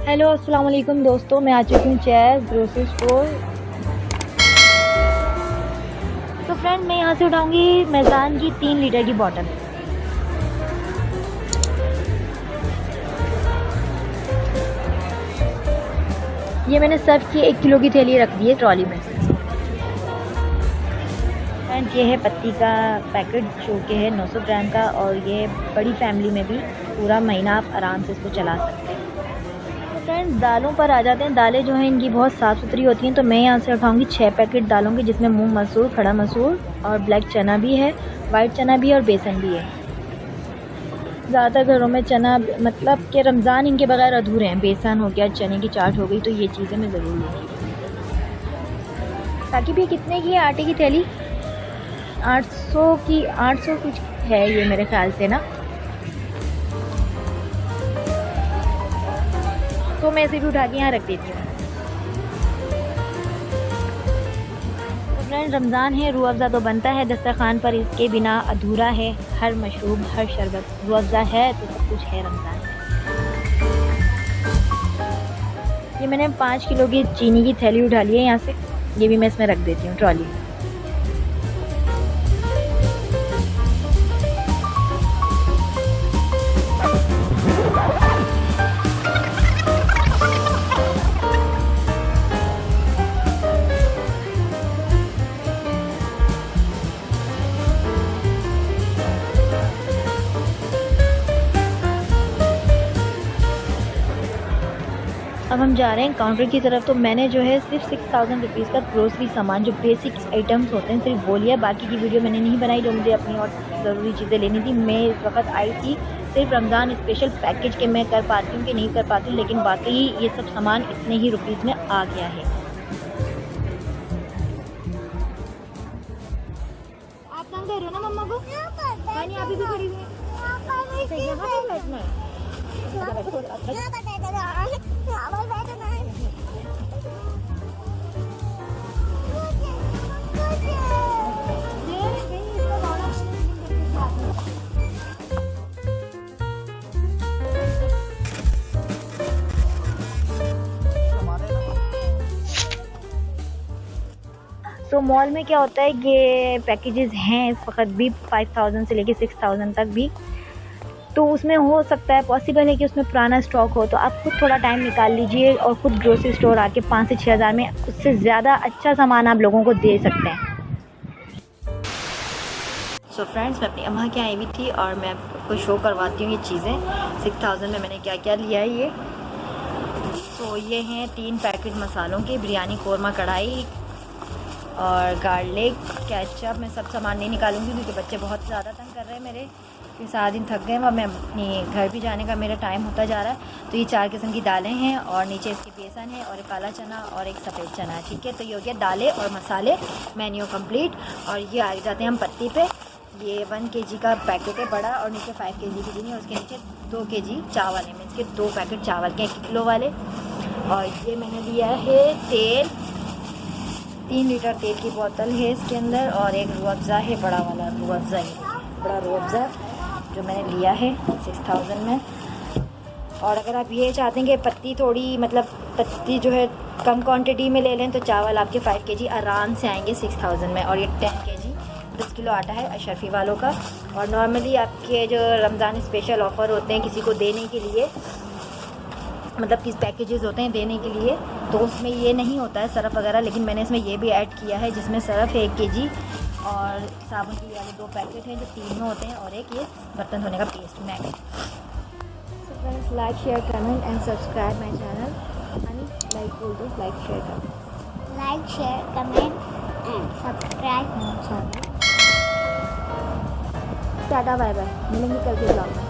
Hello अस्सलाम वालेकुम दोस्तों, मैं आ चुकी हूँ चैज़ ग्रोसरी स्टोर। तो फ्रेंड, मैं यहाँ से उठाऊँगी मेज़ान की 3 लीटर की बॉटल। ये मैंने सर्फ की 1 किलो की थैली रख दी है ट्रॉली में। फ्रेंड, ये है पत्ती का पैकेट जो कि है 900 ग्राम का, और ये बड़ी फैमिली में भी पूरा महीना आप आराम से इसको चला सकते हैं। फ्रेंड्स, दालों पर आ जाते हैं। दालें जो हैं इनकी बहुत साफ़ सुथरी होती हैं, तो मैं यहाँ से उठाऊँगी 6 पैकेट दालों के, जिसमें मूंग मसूर, खड़ा मसूर और ब्लैक चना भी है, वाइट चना भी और बेसन भी है। ज़्यादातर घरों में चना मतलब कि रमज़ान इनके बगैर अधूरे हैं। बेसन हो गया, चने की चाट हो गई, तो ये चीज़ें मैं ज़रूर लूँगी। ताकि भी कितने की है आटे की थैली? 800 कुछ है ये मेरे ख्याल से ना। तो मैं इसे भी उठा के यहाँ रख देती हूँ। तो फ्रेंड, रमज़ान है, रूह अफ़ज़ा तो बनता है दस्तरखान पर, इसके बिना अधूरा है हर मशरूब, हर शरबत। रूह अफ़ज़ा है तो सब कुछ है रमज़ान में। ये मैंने 5 किलो की चीनी की थैली उठा ली है यहाँ से। ये भी मैं इसमें रख देती हूँ ट्रॉली में। अब हम जा रहे हैं काउंटर की तरफ। तो मैंने जो है सिर्फ 6000 रुपीज़ का ग्रोसरी सामान, जो बेसिक आइटम्स होते हैं, सिर्फ वो लिया। बाकी की वीडियो मैंने नहीं बनाई, जो मुझे अपनी और ज़रूरी चीज़ें लेनी थी। मैं इस वक्त आई थी सिर्फ रमज़ान स्पेशल पैकेज के मैं कर पाती हूँ कि नहीं कर पाती हूँ, लेकिन वाकई ये सब सामान इतने ही रुपीज़ में आ गया है। आप तंग कर रहे हो ना मम्मा को? नहीं, अभी भी खड़ी हुई है। यहाँ पे बैठना है। तो मॉल में क्या होता है, ये पैकेजेस हैं इस वक्त भी 5000 से लेके 6000 तक भी। तो उसमें हो सकता है, पॉसिबल है कि उसमें पुराना स्टॉक हो। तो आप खुद थोड़ा टाइम निकाल लीजिए और ख़ुद ग्रोसरी स्टोर आके 5 से 6 हज़ार में उससे ज़्यादा अच्छा सामान आप लोगों को दे सकते हैं। सो फ्रेंड्स, मैं अपनी अम्मा के आई हुई थी और मैं आपको शो करवाती हूँ ये चीज़ें। 6000 में मैंने क्या क्या लिया है ये। तो ये हैं 3 पैकेट मसालों के, बिरयानी कौरमा कढ़ाई और गार्लिक, केचप। मैं सब सामान नहीं निकालूंगी क्योंकि बच्चे बहुत ज़्यादा तंग कर रहे हैं मेरे, फिर सारा दिन थक गए। मैं अपनी घर भी जाने का मेरा टाइम होता जा रहा है। तो ये 4 किस्म की दालें हैं और नीचे इसके बेसन है और एक काला चना और एक सफ़ेद चना है। ठीक है, तो ये हो गया दालें और मसाले, मेन्यू कंप्लीट। और ये आ जाते हैं हम पत्ती पे। ये 1 kg का पैकेट है बड़ा, और नीचे 5 kg की चीनी, और उसके नीचे 2 kg चावल है। मीन्स के 2 पैकेट चावल के 1 किलो वाले। और ये मैंने लिया है तेल, 3 लीटर तेल की बोतल है इसके अंदर, और एक रूह अफ़ज़ा है, बड़ा वाला रूह अफ़ज़ा है, बड़ा रूह अफ़ज़ा जो मैंने लिया है 6000 में। और अगर आप ये चाहते हैं कि पत्ती थोड़ी मतलब पत्ती जो है कम क्वांटिटी में ले लें, तो चावल आपके 5 kg आराम से आएंगे 6000 में। और ये 10 kg 10 किलो आटा है अशरफी वालों का। और नॉर्मली आपके जो रमज़ान स्पेशल ऑफ़र होते हैं किसी को देने के लिए, मतलब किस पैकेजेस होते हैं देने के लिए, तो उसमें ये नहीं होता है सरफ़ वगैरह, लेकिन मैंने इसमें ये भी ऐड किया है, जिसमें सरफ़ है 1 kg, और साबुन के वाले 2 पैकेट हैं जो 3 में होते हैं, और एक ये बर्तन धोने का paste Maggi. So friends, like share comment and subscribe my channel. Like बोल दो, like share comment and subscribe my channel. Tata bye bye, मिलेंगे कल के ब्लॉग में।